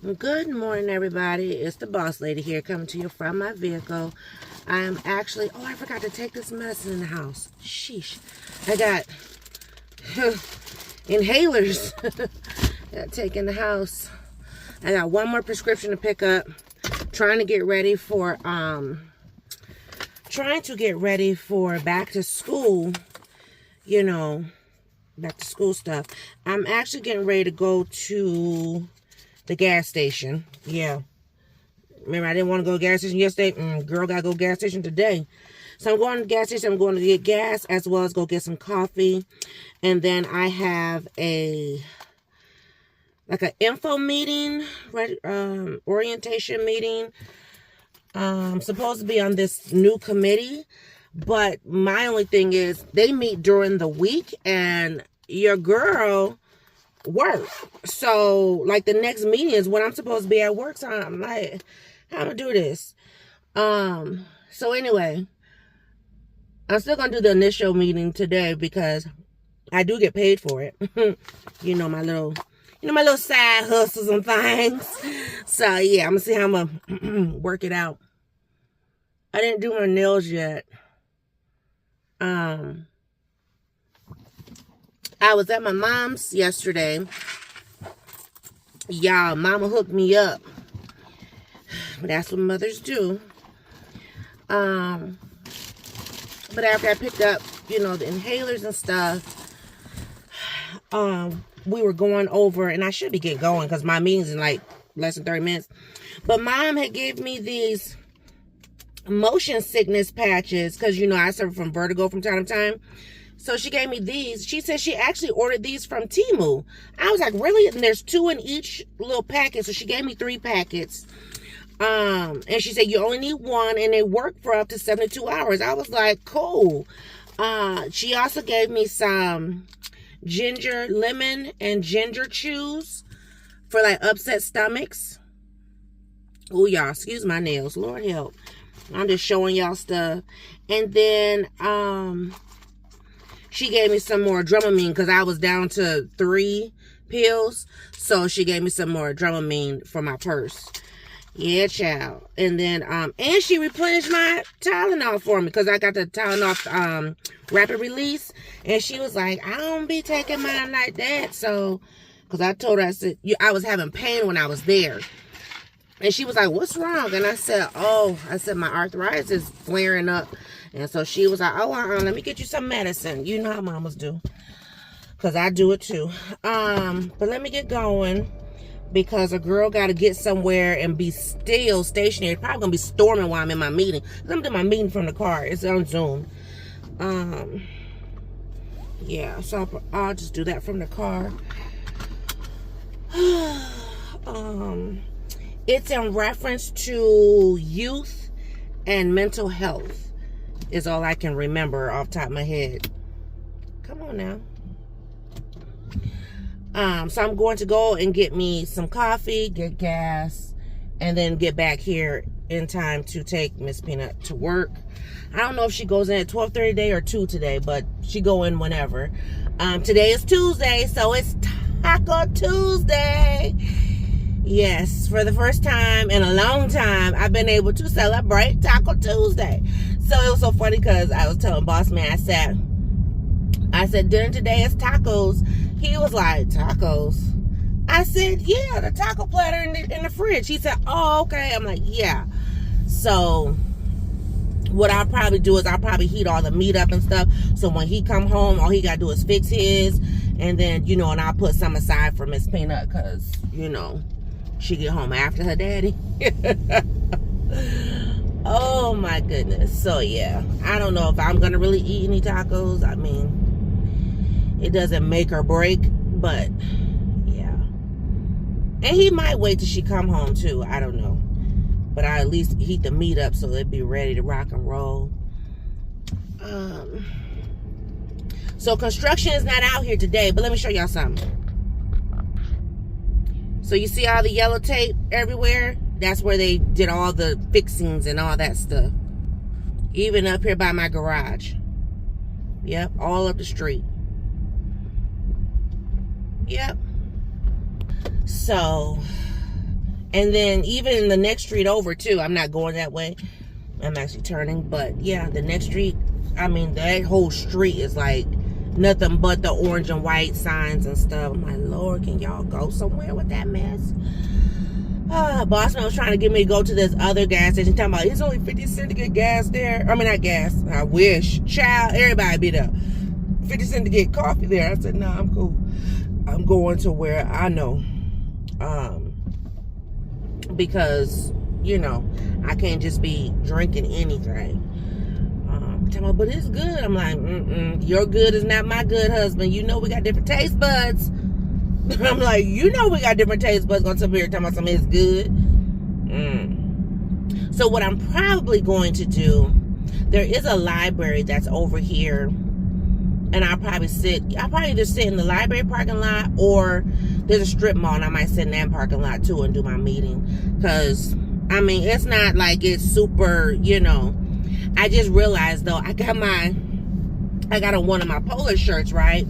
Good morning, everybody. It's the boss lady here coming to you from my vehicle. I am actually, I forgot to take this medicine in the house. Sheesh. I got inhalers that take in the house. I got one more prescription to pick up. Trying to get ready for back to school, back to school stuff. I'm actually getting ready to go to the gas station. Yeah. Remember, I didn't want to go to the gas station yesterday. Girl, gotta go to the gas station today. So I'm going to the gas station. I'm going to get gas as well as go get some coffee. And then I have an info meeting, orientation meeting. I'm supposed to be on this new committee. But my only thing is they meet during the week and your girl work. So like the next meeting is when I'm supposed to be at work. So I'm like, how am I do this? So anyway, I'm still gonna do the initial meeting today because I do get paid for it. my little side hustles and things. So yeah, I'm gonna see how I'm gonna work it out. I didn't do my nails yet. I was at my mom's yesterday. Y'all, mama hooked me up. That's what mothers do. But after I picked up, the inhalers and stuff, we were going over, and I should be getting going because my meeting's in like less than 30 minutes. But mom had gave me these motion sickness patches because, I suffer from vertigo from time to time. So she gave me these. She said she actually ordered these from Temu. I was like, really? And there's 2 in each little packet. So she gave me 3 packets. And she said, you only need 1 and they work for up to 72 hours. I was like, cool. She also gave me some lemon and ginger chews for like upset stomachs. Oh, y'all, excuse my nails. Lord help. I'm just showing y'all stuff. And then, she gave me some more Dramamine because I was down to 3 pills. So she gave me some more Dramamine for my purse. Yeah, child. And then, and she replenished my Tylenol for me because I got the Tylenol rapid release. And she was like, I don't be taking mine like that. So, because I told her, I said, I was having pain when I was there. And she was like, what's wrong? And I said, my arthritis is flaring up. And so she was like, let me get you some medicine. You know how mamas do. Because I do it too. But let me get going. Because a girl got to get somewhere and be still stationary. Probably going to be storming while I'm in my meeting. I'm doing my meeting from the car. It's on Zoom. Yeah, so I'll just do that from the car. It's in reference to youth and mental health. Is all I can remember off the top of my head. Come on now. So I'm going to go and get me some coffee, get gas, and then get back here in time to take Miss Peanut to work. I don't know if she goes in at 12:30 today or 2 today, but she go in whenever. Today is Tuesday, so it's Taco Tuesday. Yes, for the first time in a long time, I've been able to celebrate Taco Tuesday. So it was so funny because I was telling boss man, I said, dinner today is tacos. He was like, tacos? I said, yeah, the taco platter in the fridge. He said, oh, okay. I'm like, yeah. So what I'll probably do is I'll probably heat all the meat up and stuff. So when he come home, all he got to do is fix his. And then, and I'll put some aside for Miss Peanut because, she get home after her daddy. Oh my goodness. So yeah, I don't know if I'm gonna really eat any tacos. I mean, it doesn't make or break, but yeah. And he might wait till she come home too. I don't know, but I at least heat the meat up so it'd be ready to rock and roll. So construction is not out here today, but let me show y'all something. So you see all the yellow tape everywhere? That's where they did all the fixings and all that stuff. Even up here by my garage. Yep, all up the street. Yep. So And then even in the next street over too, I'm not going that way. I'm actually turning, but yeah, the next street, I mean, that whole street is like nothing but the orange and white signs and stuff. I'm like, Lord, can y'all go somewhere with that mess? Bossman was trying to get me to go to this other gas station, talking about it's only 50 cents to get gas there. I mean, not gas, I wish. Child, everybody be there. 50 cents to get coffee there. I said, nah, I'm cool. I'm going to where I know. Because, you know, I can't just be drinking anything. But it's good. I'm like, your good is not my good, husband. You know we got different taste buds. I'm like, you know we got different taste buds. Gonna come here talking about something is good. So what I'm probably going to do, there is a library that's over here, and I'll probably either sit in the library parking lot, or there's a strip mall, and I might sit in that parking lot too and do my meeting. Because I mean, it's not like it's super, you know. I just realized though, I got on one of my polar shirts, right?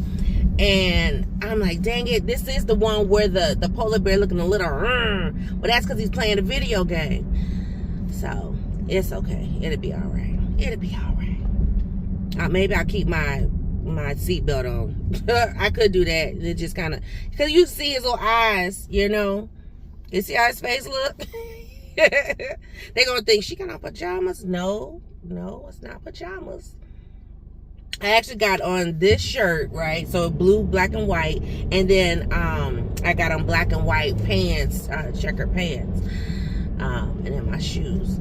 And I'm like, dang it, this is the one where the polar bear looking a little, but that's because he's playing a video game. So it's okay. It'll be all right. It'll be all right. Maybe I'll keep my seatbelt on. I could do that. It just kind of, because you see his little eyes, you know. You see how his face look? They gonna think she got on pajamas. No, it's not pajamas. I actually got on this shirt, right? So blue, black, and white. And then I got on black and white pants, checkered pants. And then my shoes.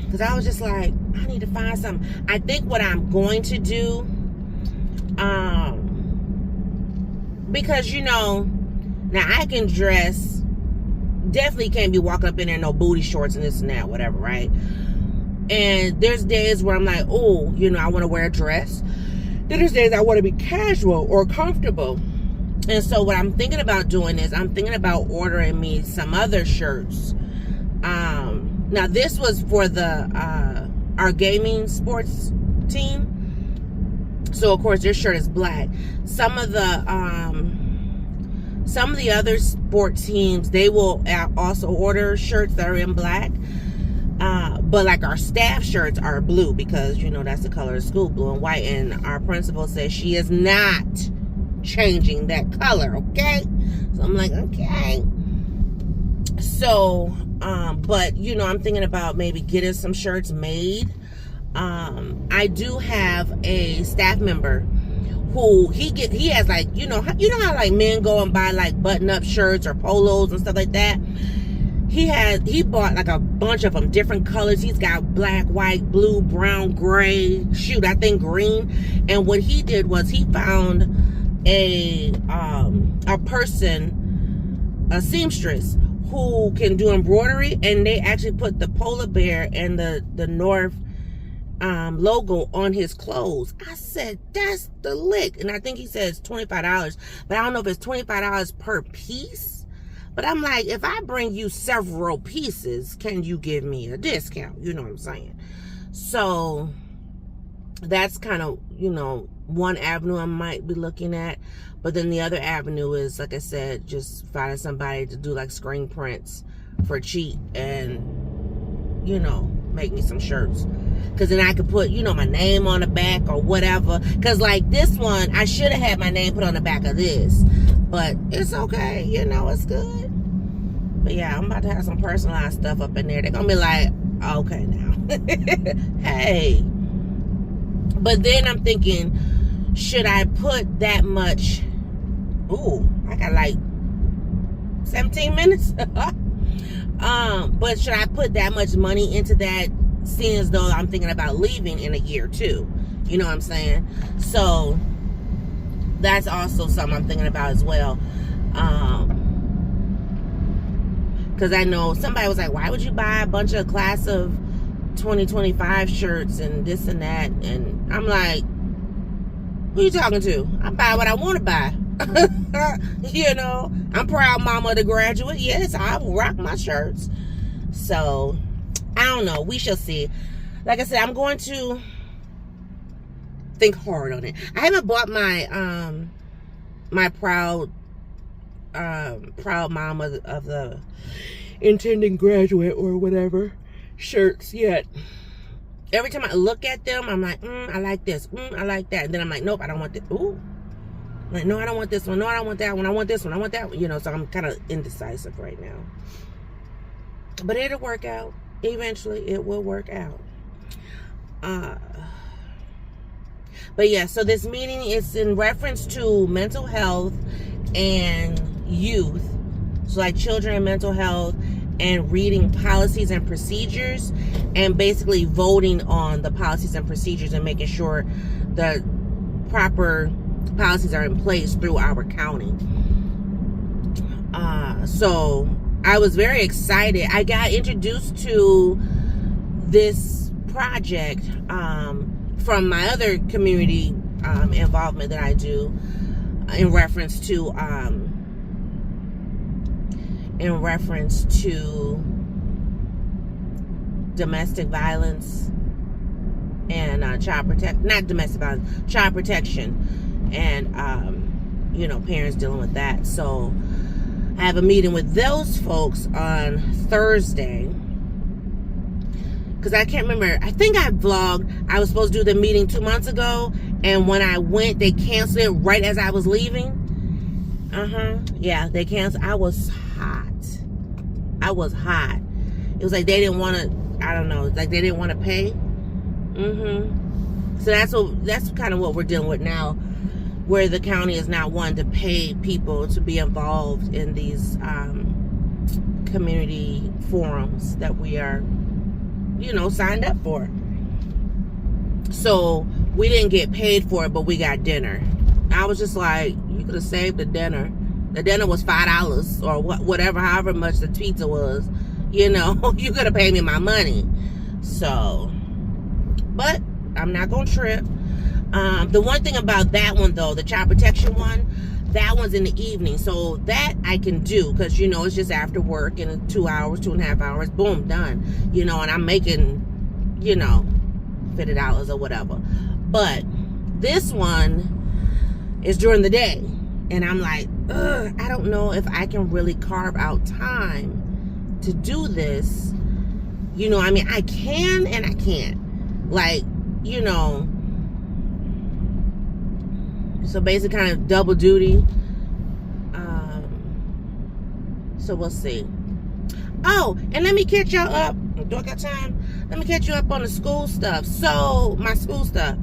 Because I was just like, I need to find something. I think what I'm going to do, because, you know, now I can dress, definitely can't be walking up in there no booty shorts and this and that, whatever, right? And there's days where I'm like, oh, you know, I want to wear a dress. Then there's days I want to be casual or comfortable. And so what I'm thinking about doing is I'm thinking about ordering me some other shirts. Now this was for our gaming sports team. So of course their shirt is black. Some of the other sport teams, they will also order shirts that are in black. But like our staff shirts are blue because, you know, that's the color of school, blue and white. And our principal says she is not changing that color, okay? So I'm like, okay. So, but, you know, I'm thinking about maybe getting some shirts made. I do have a staff member who he has like, you know how like men go and buy like button-up shirts or polos and stuff like that. He bought like a bunch of them, different colors. He's got black, white, blue, brown, gray, I think green. And what he did was he found a person, a seamstress, who can do embroidery, and they actually put the polar bear and the North logo on his clothes. I said, that's the lick. And I think he says $25, but I don't know if it's $25 per piece. But I'm like, if I bring you several pieces, can you give me a discount? You know what I'm saying? So that's kind of, you know, one avenue I might be looking at. But then the other avenue is, like I said, just finding somebody to do like screen prints for cheap and, you know, make me some shirts. Because then I could put, you know, my name on the back or whatever. Because like this one, I should have had my name put on the back of this. But it's okay, you know, it's good. But yeah, I'm about to have some personalized stuff up in there. They're going to be like, okay now. Hey. But then I'm thinking, should I put that much? Ooh, I got like 17 minutes. But should I put that much money into that, seeing as though I'm thinking about leaving in a year too? You know what I'm saying? So that's also something I'm thinking about as well. Because I know somebody was like, why would you buy a bunch of class of 2025 shirts and this and that? And I'm like, who you talking to? I buy what I want to buy. You know, I'm proud mama of the graduate. Yes, I will rock my shirts. So I don't know, we shall see. Like I said, I'm going to think hard on it. I haven't bought my my proud proud mom of the intending graduate or whatever shirts yet. Every time I look at them, I'm like, I like this. I like that. And then I'm like, nope, I don't want this. Ooh. Like, no, I don't want this one. No, I don't want that one. I want this one. I want that one. You know, so I'm kind of indecisive right now. But it'll work out. Eventually, it will work out. But yeah, so this meeting is in reference to mental health and youth. So like children and mental health, and reading policies and procedures, and basically voting on the policies and procedures and making sure the proper policies are in place through our county. So I was very excited. I got introduced to this project from my other community involvement that I do in reference to domestic violence and child protection and you know, parents dealing with that. So I have a meeting with those folks on Thursday, because I can't remember, I think I vlogged, I was supposed to do the meeting 2 months ago, and when I went, they canceled it right as I was leaving. Yeah, they canceled. I was hot. It was like they didn't want to, I don't know, like they didn't want to pay. So that's kind of what we're dealing with now, where the county is not wanting to pay people to be involved in these community forums that we are, you know, signed up for. So we didn't get paid for it, but we got dinner. I was just like, you could have saved the dinner. The dinner was $5 or whatever, however much the pizza was. You know, you could have paid me my money. So, but I'm not going to trip. The one thing about that one, though, the child protection one, that one's in the evening. So that I can do, because, you know, it's just after work in 2 hours, 2.5 hours, boom, done. You know, and I'm making, you know, $50 or whatever. But this one is during the day. And I'm like, I don't know if I can really carve out time to do this. You know, I mean, I can and I can't. Like, you know, so basically kind of double duty. So we'll see. Oh, and let me catch y'all up. Do I got time? Let me catch you up on the school stuff. So, my school stuff.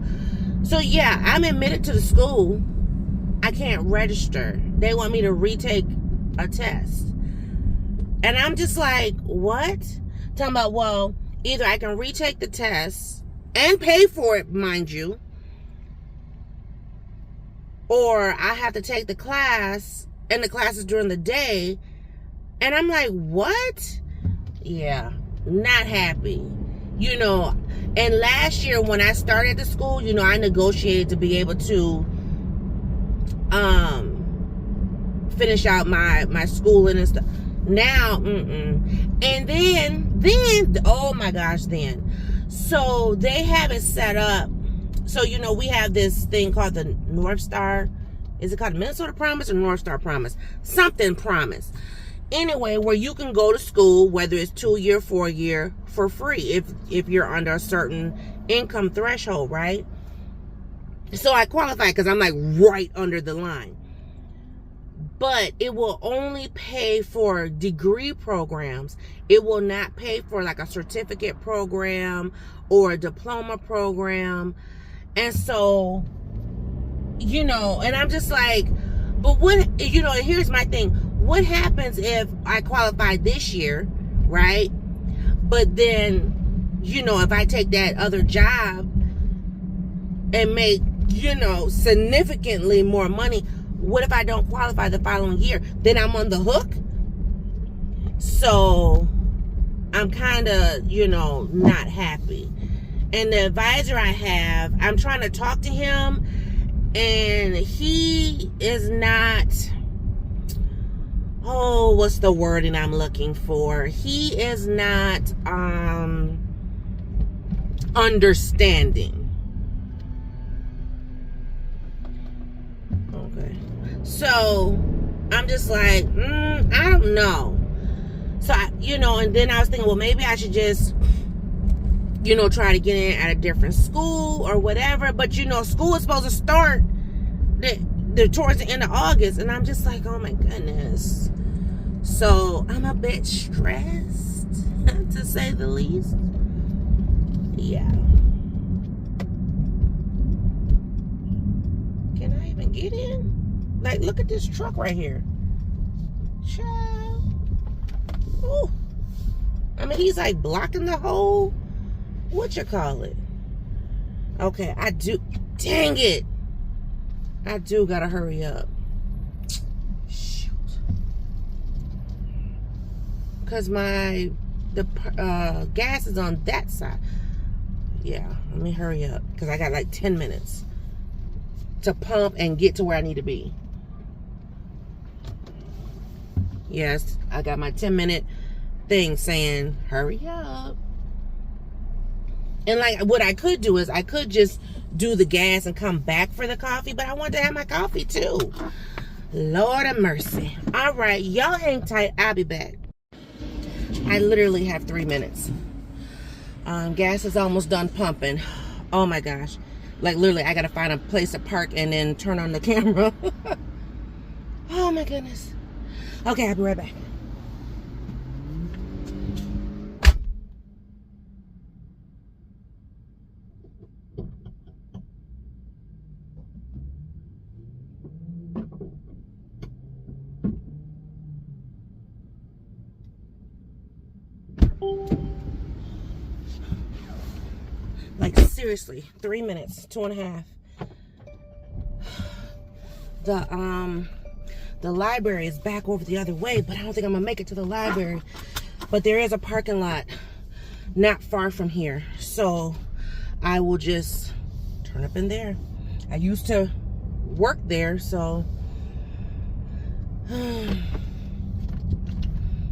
So, yeah, I'm admitted to the school. I can't register. They want me to retake a test. And I'm just like, what? Talking about, well, either I can retake the test and pay for it, mind you, or I have to take the class, and the class is during the day. And I'm like, what? Yeah, not happy. You know, and last year when I started the school, you know, I negotiated to be able to finish out my schooling and stuff. Now, and then, oh my gosh, then. So they have it set up. So, you know, we have this thing called the North Star. Is it called Minnesota Promise or North Star Promise? Something Promise. Anyway, where you can go to school, whether it's 2-year, 4-year, for free if you're under a certain income threshold, right? So I qualify because I'm like right under the line. But it will only pay for degree programs. It will not pay for like a certificate program or a diploma program. And so, you know, and I'm just like, but what, you know, here's my thing. What happens if I qualify this year, right? But then, you know, if I take that other job and make, you know, significantly more money, what if I don't qualify the following year? Then I'm on the hook. So I'm kind of, you know, not happy. And the advisor I have, I'm trying to talk to him, and he is not, oh, what's the wording I'm looking for? He is not understanding. Okay. So I'm just like, I don't know. So, and then I was thinking, well, maybe I should just, try to get in at a different school or whatever. But, school is supposed to start towards the end of August. And I'm just like, oh, my goodness. So, I'm a bit stressed, to say the least. Yeah. Can I even get in? Like, look at this truck right here. Child. Ooh. I mean, he's like blocking the whole, Okay, dang it. I do gotta hurry up. Shoot. Because the gas is on that side. Yeah, let me hurry up. Because I got like 10 minutes to pump and get to where I need to be. Yes, I got my 10-minute thing saying, hurry up. And like, what I could do is I could just do the gas and come back for the coffee, but I want to have my coffee too. Lord of mercy. All right, y'all hang tight. I'll be back. I literally have 3 minutes. Gas is almost done pumping. Oh my gosh. Like, literally, I got to find a place to park and then turn on the camera. Oh my goodness. Okay, I'll be right back. Like, seriously, 3 minutes, 2.5. The library is back over the other way, but I don't think I'm gonna make it to the library. But there is a parking lot not far from here, so I will just turn up in there. I used to work there, so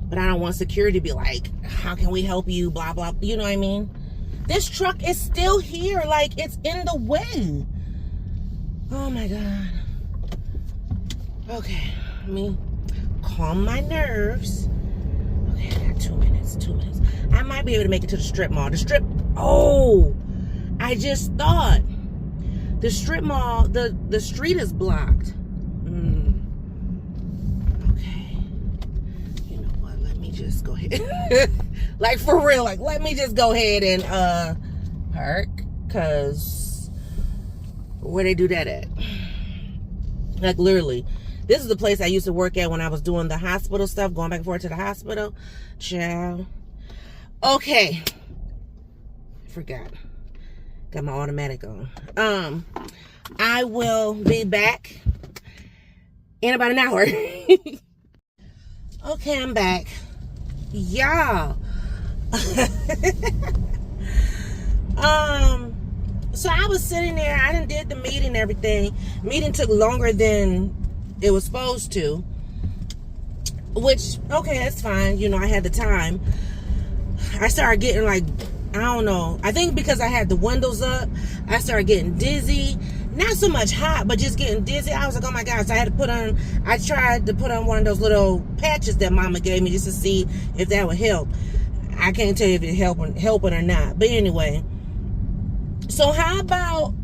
but I don't want security to be like, how can we help you, blah blah, you know what I mean? This truck is still here, like it's in the way. Oh my god. Okay, let me calm my nerves. Okay, I got 2 minutes, 2 minutes. I might be able to make it to the strip mall. Oh, I just thought. The strip mall, the street is blocked. Okay. You know what, let me just go ahead. Like, for real, like, let me just go ahead and park. Because where they do that at? Like, literally. This is the place I used to work at when I was doing the hospital stuff, going back and forth to the hospital. Ciao. Okay. Forgot. Got my automatic on. I will be back in about an hour. Okay, I'm back. Y'all. So I was sitting there. I done did the meeting and everything. Meeting took longer than it was supposed to, which, okay, that's fine. I had the time. I started getting like, I don't know. I think because I had the windows up, I started getting dizzy. Not so much hot, but just getting dizzy. I was like, oh my gosh, I tried to put on one of those little patches that mama gave me just to see if that would help. I can't tell you if it's helping or not. But anyway, so how about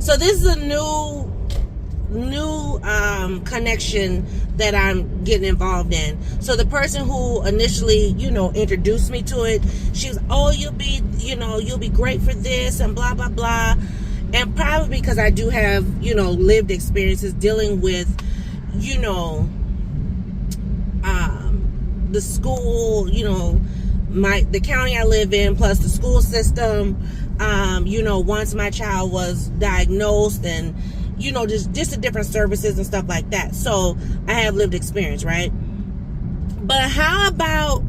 so this is a new connection that I'm getting involved in. So the person who initially, introduced me to it, she was, oh, you'll be great for this and blah, blah, blah. And probably because I do have, lived experiences dealing with, the school, the county I live in, plus the school system. Once my child was diagnosed and, just the different services and stuff like that. So I have lived experience, right? But how about,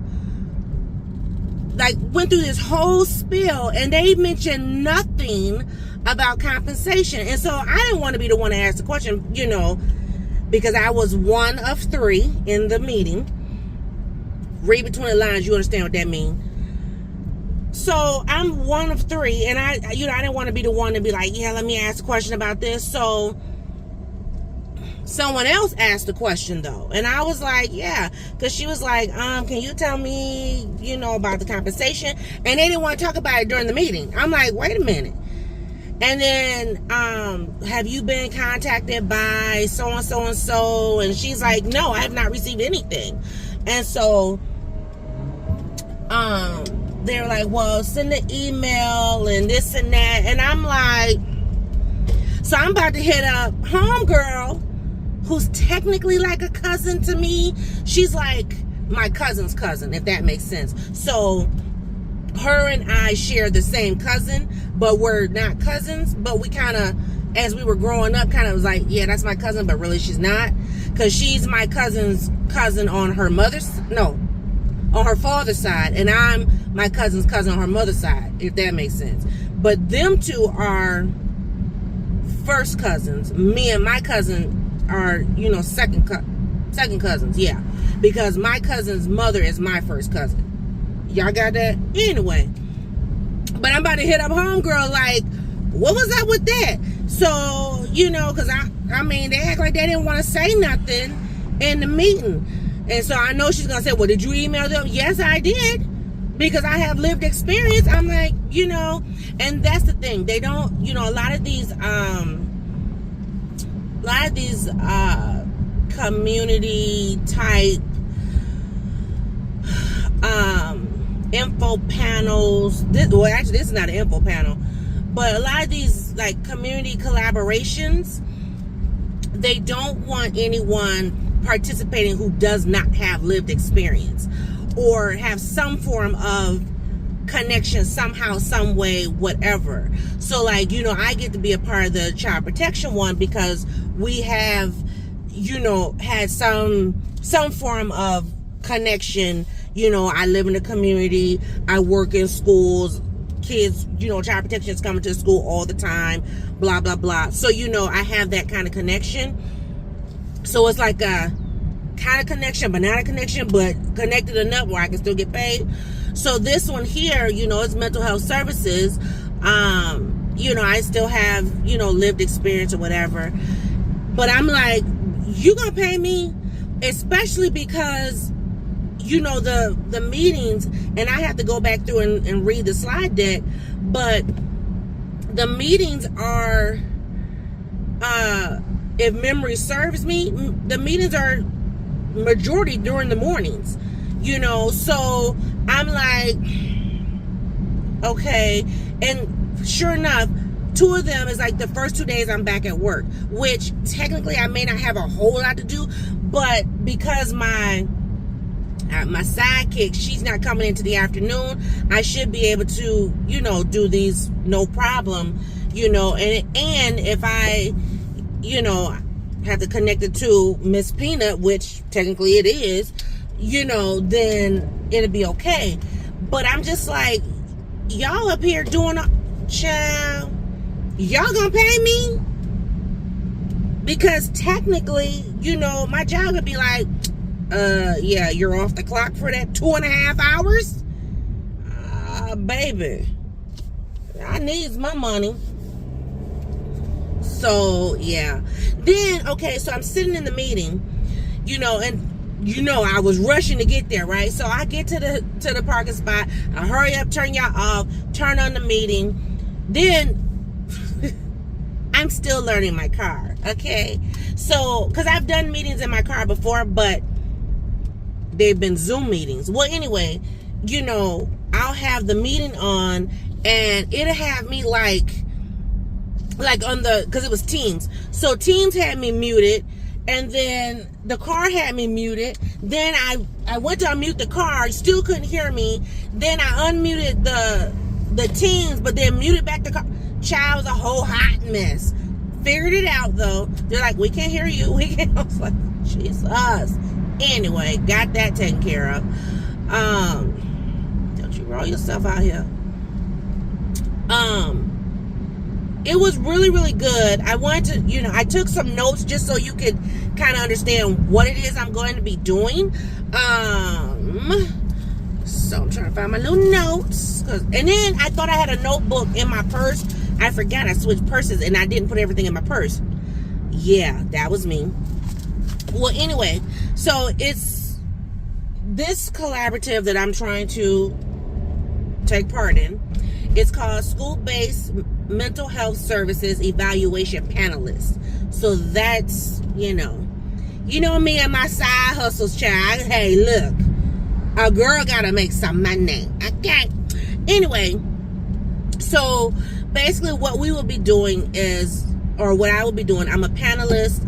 like, went through this whole spiel and they mentioned nothing about compensation. And so I didn't want to be the one to ask the question, because I was one of 3 in the meeting. Read between the lines, you understand what that means. So I'm one of three, and I didn't want to be the one to be like, yeah, let me ask a question about this. So someone else asked the question though, and I was like, yeah, because she was like, can you tell me, about the compensation? And they didn't want to talk about it during the meeting. I'm like, wait a minute. And then, have you been contacted by so and so and so? And she's like, no, I have not received anything. And so, they're like, well, send an email and this and that. And I'm like, so I'm about to hit up homegirl, who's technically like a cousin to me. She's like my cousin's cousin, if that makes sense. So her and I share the same cousin, but we're not cousins. But we kind of, as we were growing up, kind of was like, yeah, that's my cousin, but really she's not. Because she's my cousin's cousin on her on her father's side, and I'm my cousin's cousin on her mother's side, if that makes sense. But them two are first cousins. Me and my cousin are, second cousins, yeah. Because my cousin's mother is my first cousin. Y'all got that? Anyway. But I'm about to hit up homegirl like, what was up with that? So, because I mean, they act like they didn't want to say nothing in the meeting. And so I know she's going to say, well, did you email them? Yes, I did. Because I have lived experience. I'm like, and that's the thing. They don't, a lot of these community type info panels. This is not an info panel, but a lot of these like community collaborations, they don't want anyone participating who does not have lived experience or have some form of connection somehow, some way, whatever. So like, I get to be a part of the child protection one because we have, had some form of connection. I live in the community, I work in schools, kids, child protection is coming to school all the time, blah, blah, blah. So, I have that kind of connection. So it's like a kind of connection, but not a connection, but connected enough where I can still get paid. So this one here, it's mental health services. I still have, lived experience or whatever. But I'm like, you gonna pay me? Especially because, the meetings, and I have to go back through and read the slide deck, but the meetings are, if memory serves me, the meetings are majority during the mornings, so I'm like, okay. And sure enough, 2 of them is like the first 2 days I'm back at work, which technically I may not have a whole lot to do, but because my sidekick, she's not coming into the afternoon, I should be able to, do these no problem, and if I, have to connect it to Miss Peanut, which technically it is, then it'll be okay. But I'm just like, y'all up here doing child, y'all gonna pay me? Because technically, my job would be like, yeah, you're off the clock for that 2.5 hours? Baby, I needs my money. So, yeah. Then, okay, so I'm sitting in the meeting, and I was rushing to get there, right? So I get to the parking spot, I hurry up, turn y'all off, turn on the meeting. Then I'm still learning my car, okay? So, because I've done meetings in my car before, but they've been Zoom meetings. Well, anyway, I'll have the meeting on, and it'll have me like on because it was Teams. So Teams had me muted, and then the car had me muted. Then I went to unmute the car, still couldn't hear me. Then I unmuted the Teams, but then muted back the car. Child, was a whole hot mess. Figured it out though. They're like, we can't hear you. We can't. I was like, Jesus. Anyway, got that taken care of. Don't you roll yourself out here. It was really, really good. I wanted to, I took some notes just so you could kind of understand what it is I'm going to be doing. So I'm trying to find my little notes. And then I thought I had a notebook in my purse. I forgot I switched purses and I didn't put everything in my purse. Yeah, that was me. Well, anyway, so it's this collaborative that I'm trying to take part in. It's called School-Based Mental Health Services Evaluation Panelist. So that's, you know me and my side hustles, child. Hey, look, a girl gotta make some money, okay? Anyway, so basically what we will be doing is, or what I will be doing, I'm a panelist,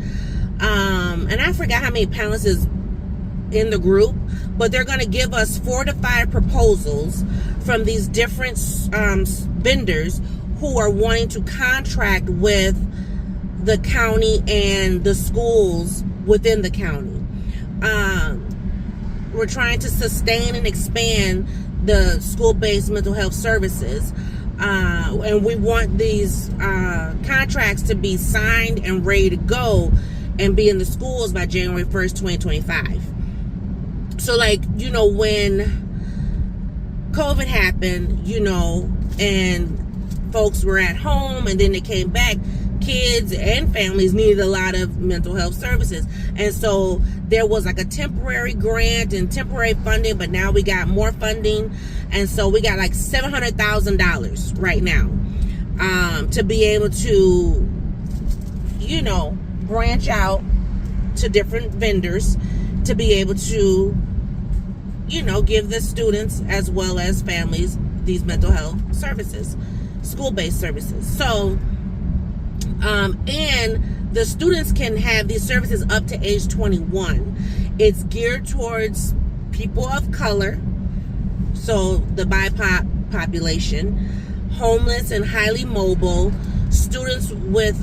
and I forgot how many panelists is in the group, but they're going to give us 4 to 5 proposals from these different vendors who are wanting to contract with the county and the schools within the county. We're trying to sustain and expand the school-based mental health services, and we want these contracts to be signed and ready to go and be in the schools by January 1st, 2025. So, like, when COVID happened, and folks were at home and then they came back, kids and families needed a lot of mental health services. And so there was like a temporary grant and temporary funding, but now we got more funding. And so we got like $700,000 right now to be able to, branch out to different vendors to be able to, give the students as well as families these mental health services, school-based services. So, and the students can have these services up to age 21. It's geared towards people of color, so the BIPOC population, homeless and highly mobile, students with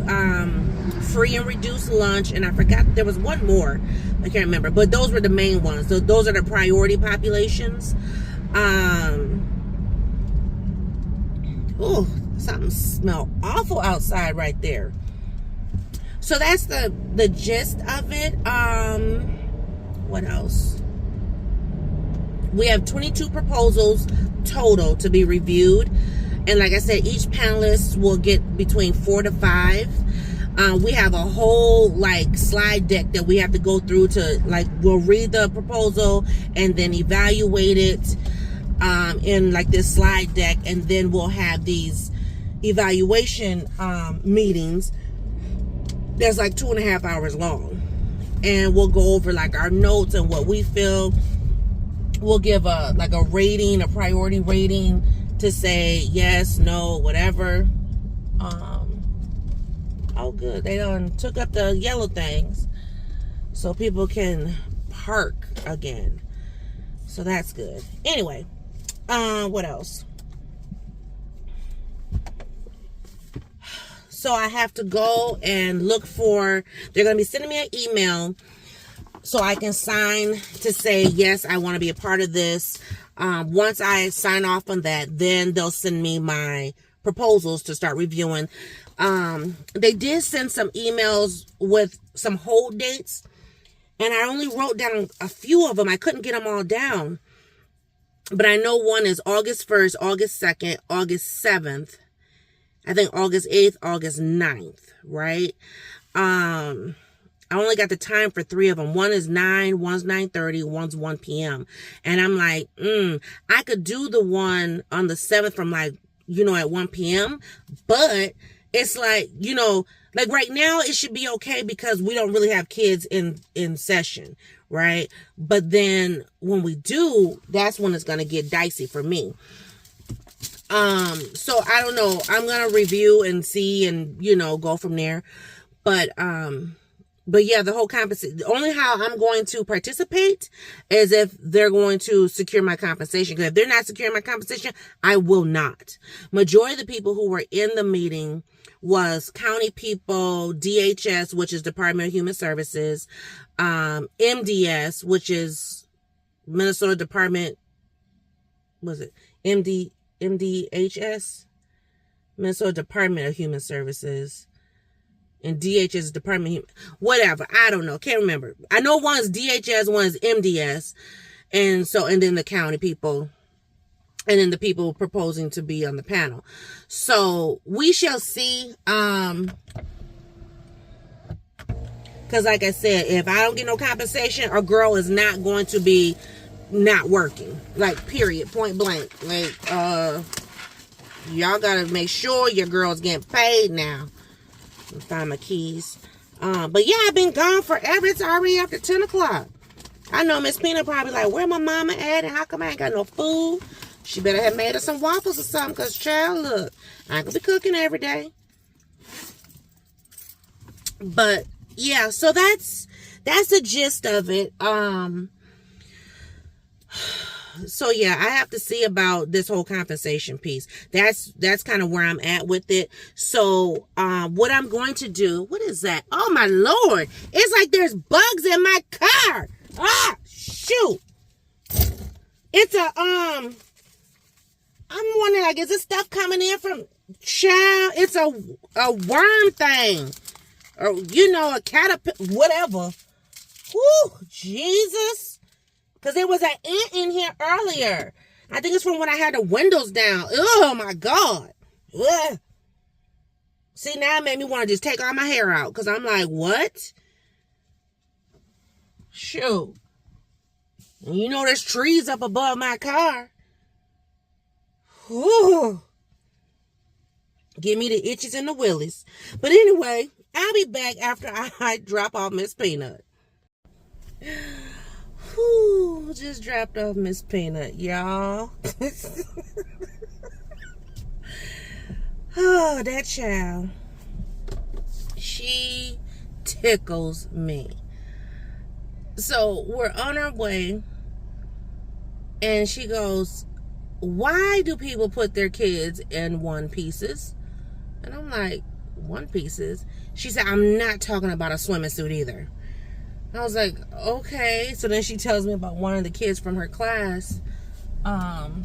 free and reduced lunch, and I forgot there was one more, I can't remember, but those were the main ones. So those are the priority populations. Oh, something smell awful outside right there. So that's the gist of it. What else? We have 22 proposals total to be reviewed. And like I said, each panelist will get between 4 to 5. We have a whole slide deck that we have to go through to we'll read the proposal and then evaluate it in this slide deck, and then we'll have these evaluation meetings that's 2.5 hours long, and we'll go over our notes and what we feel. We'll give a rating, a priority rating, to say yes, no, whatever. Oh good, they done took up the yellow things so people can park again, so that's good. Anyway, what else? So I have to go and look for, they're going to be sending me an email so I can sign to say, yes, I want to be a part of this. Once I sign off on that, then they'll send me my proposals to start reviewing. They did send some emails with some hold dates, and I only wrote down a few of them. I couldn't get them all down, but I know one is August 1st, August 2nd, August 7th, I think August 8th, August 9th, right? I only got the time for 3 of them. One is 9, one's 9:30, one's 1 p.m. And I'm like, I could do the one on the 7th from at 1 p.m. But it's right now it should be okay because we don't really have kids in session, right? But then when we do, that's when it's going to get dicey for me. So I don't know. I'm going to review and see and, go from there. But yeah, the whole compensation, only how I'm going to participate is if they're going to secure my compensation. Because if they're not securing my compensation, I will not. Majority of the people who were in the meeting was county people, DHS, which is Department of Human Services, MDS, which is Minnesota Department, was it MDHS? Minnesota Department of Human Services. And DHS Department, whatever. I don't know. Can't remember. I know one's DHS, one's MDS. And then the county people, and then the people proposing to be on the panel. So we shall see. Because like I said, if I don't get no compensation, a girl is not going to be not working. Like, period, point blank. Like, y'all gotta make sure your girl's getting paid now. Let me find my keys. But yeah, I've been gone forever. It's already after 10 o'clock. I know Miss Peanut probably like, where my mama at? And how come I ain't got no food? She better have made us some waffles or something. Because, child, look, I ain't gonna be cooking every day. But yeah, so that's the gist of it. So yeah, I have to see about this whole compensation piece. That's kind of where I'm at with it. So what I'm going to do, what is that? Oh my Lord, it's like there's bugs in my car. Ah, shoot. It's a I'm wondering, like, is this stuff coming in from child? It's a worm thing. Or, you know, a caterpillar, whatever. Whew, Jesus. Because there was an ant in here earlier. I think it's from when I had the windows down. Oh, my God. Ugh. See, now it made me want to just take all my hair out. Because I'm like, what? Shoot. And you know there's trees up above my car. Whew. Give me the itches and the willies. But anyway, I'll be back after I drop off Miss Peanut. Whew, just dropped off Miss Peanut, y'all. Oh, that child. She tickles me. So we're on our way, and she goes, why do people put their kids in one pieces? And I'm like, one pieces? She said, I'm not talking about a swimming suit either. I was like, okay. So then she tells me about one of the kids from her class. And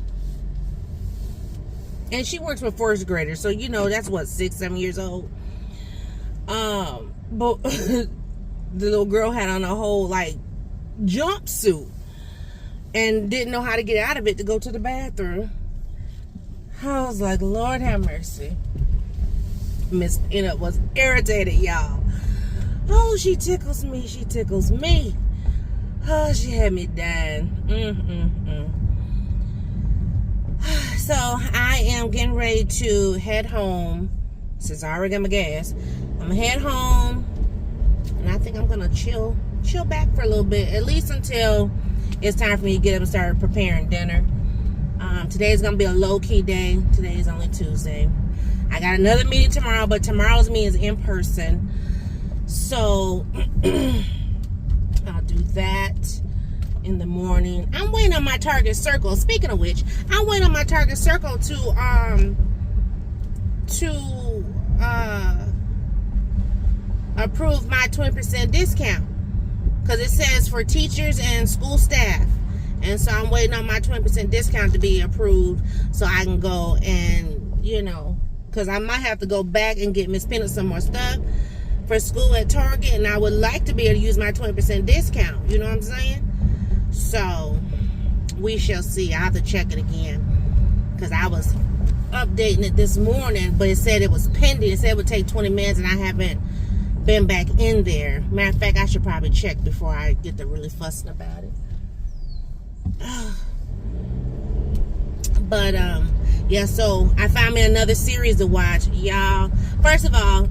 she works with first graders. So, you know, that's what, 6, 7 years old. But the little girl had on a whole, like, jumpsuit. And didn't know how to get out of it to go to the bathroom. I was like, Lord have mercy. Miss Peanut was irritated, y'all. Oh, she tickles me. She tickles me. Oh, she had me dying. So I am getting ready to head home. Since I already got my gas, I'm gonna head home, and I think I'm gonna chill back for a little bit, at least until it's time for me to get up and start preparing dinner. Today's gonna be a low-key day. Today is only Tuesday. I got another meeting tomorrow, but tomorrow's meeting is in person. So I'll do that in the morning. I'm waiting on my Target Circle. Speaking of which, I'm waiting on my Target Circle to approve my 20% discount, because it says for teachers and school staff. And so I'm waiting on my 20% discount to be approved so I can go and, you know, because I might have to go back and get Miss Peanut some more stuff for school at Target, and I would like to be able to use my 20% discount. You know what I'm saying? So we shall see. I have to check it again, because I was updating it this morning, but it said it was pending. It said it would take 20 minutes, and I haven't been back in there. Matter of fact, I should probably check before I get to really fussing about it. But yeah, so I found me another series to watch, y'all. First of all,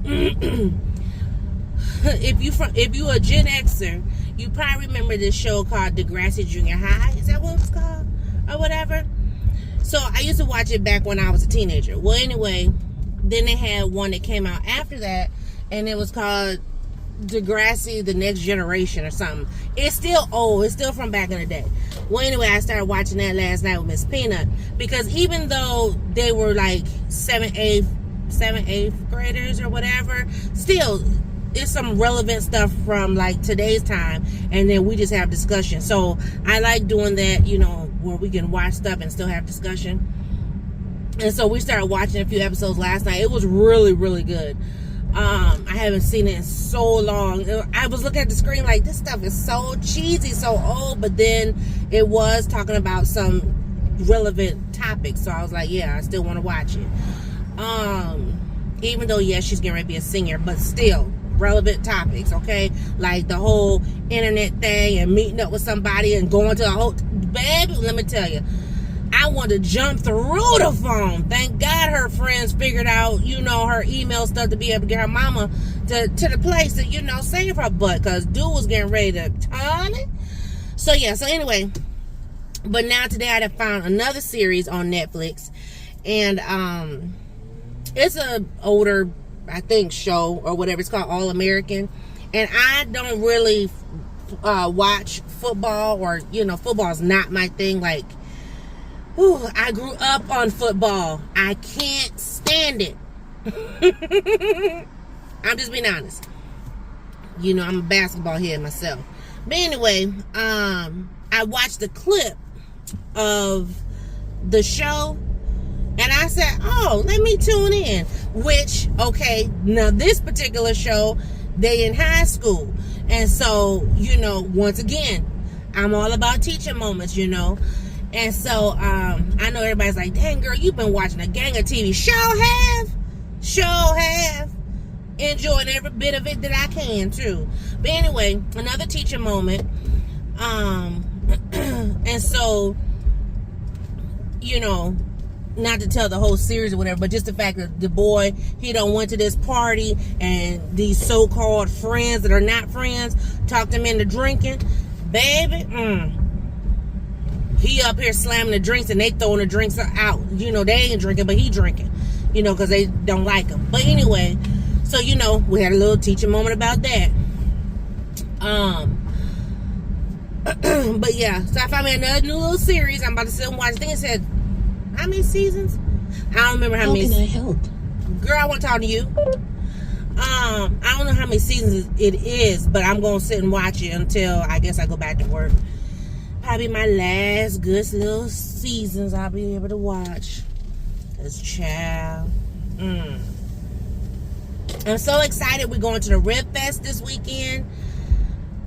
if you a Gen Xer, you probably remember this show called Degrassi Junior High. Is that what it's called, or whatever? So I used to watch it back when I was a teenager. Well, anyway, then they had one that came out after that, and it was called Degrassi The Next Generation or something. It's still old. It's still from back in the day. Well, anyway, I started watching that last night with Miss Peanut, because even though they were like 7th, 8th graders or whatever, still it's some relevant stuff from like today's time, and then we just have discussion. So I like doing that, you know, where we can watch stuff and still have discussion. And so we started watching a few episodes last night. It was really, really good. I haven't seen it in so long. I was looking at the screen like, this stuff is so cheesy, so old, but then it was talking about some relevant topics, so I was like, yeah, I still want to watch it. Even though, yes, she's getting ready to be a singer, but still relevant topics, okay? Like the whole internet thing and meeting up with somebody and going to a whole, baby, let me tell you, I want to jump through the phone. Thank God her friends figured out, you know, her email stuff to be able to get her mama to the place to, you know, save her butt, because dude was getting ready to turn it. So yeah, so anyway, but now today I found another series on Netflix, and it's a older, I think, show or whatever. It's called All American, and I don't really watch football, or, you know, football's not my thing. Like, whew, I grew up on football. I can't stand it. I'm just being honest. You know, I'm a basketball head myself. But anyway, I watched the clip of the show, and I said, oh, let me tune in. Which, okay, now this particular show, they in high school. And so, you know, once again, I'm all about teaching moments, you know. And so, I know everybody's like, dang, girl, you've been watching a gang of TV. Sure have. Enjoying every bit of it that I can, too. But anyway, another teaching moment. And so, you know, not to tell the whole series or whatever, but just the fact that the boy, he done went to this party, and these so-called friends that are not friends talked him into drinking. Baby, he up here slamming the drinks, and they throwing the drinks out. You know, they ain't drinking, but he drinking, you know, because they don't like him. But anyway, so, you know, we had a little teaching moment about that. But yeah, so I found me another new little series I'm about to sit and watch. I think it said, how many seasons? I don't remember how many. How can I help? Girl, I want to talk to you. I don't know how many seasons it is, but I'm going to sit and watch it until I guess I go back to work. Probably my last good little seasons I'll be able to watch. This child. I'm so excited. We're going to the Rib Fest this weekend.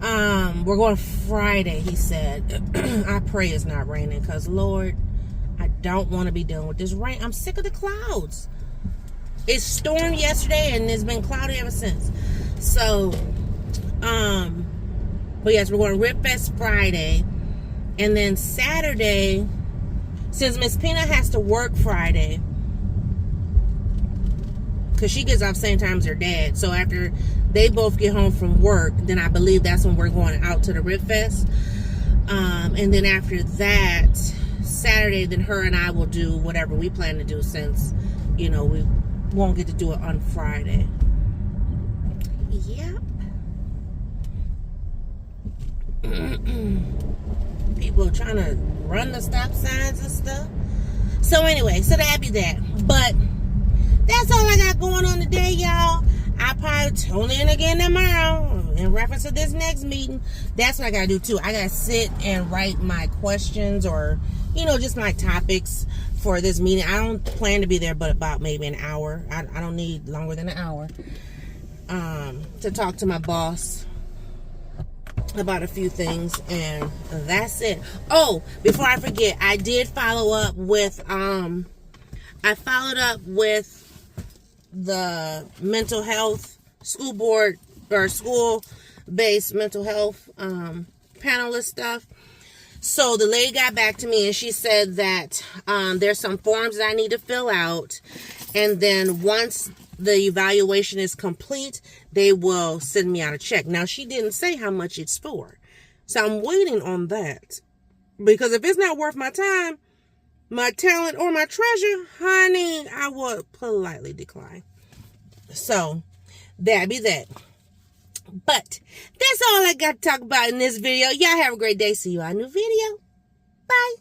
We're going Friday, he said. I pray it's not raining, because Lord, I don't want to be dealing with this rain. I'm sick of the clouds. It stormed yesterday, and it's been cloudy ever since. So, but yes, we're going to Rib Fest Friday. And then Saturday, since Miss Peanut has to work Friday, because she gets off same time as her dad. So after they both get home from work, then I believe that's when we're going out to the Rib Fest. And then after that, Saturday, then her and I will do whatever we plan to do, since, you know, we won't get to do it on Friday. Yep. People are trying to run the stop signs and stuff. So anyway, so that'd be that. But that's all I got going on today, y'all. I'll probably tune in again tomorrow in reference to this next meeting. That's what I gotta do too. I gotta sit and write my questions, or, you know, just my topics for this meeting. I don't plan to be there but about maybe an hour. I don't need longer than an hour to talk to my boss about a few things, and that's it. Oh, before I forget, I did follow up with the mental health school board, or school-based mental health panelist stuff. So the lady got back to me, and she said that there's some forms that I need to fill out, and then once the evaluation is complete, they will send me out a check. Now, she didn't say how much it's for, so I'm waiting on that, because if it's not worth my time, my talent, or my treasure, honey, I would politely decline. So that'd be that. But that's all I got to talk about in this video. Y'all have a great day. See you on a new video. Bye.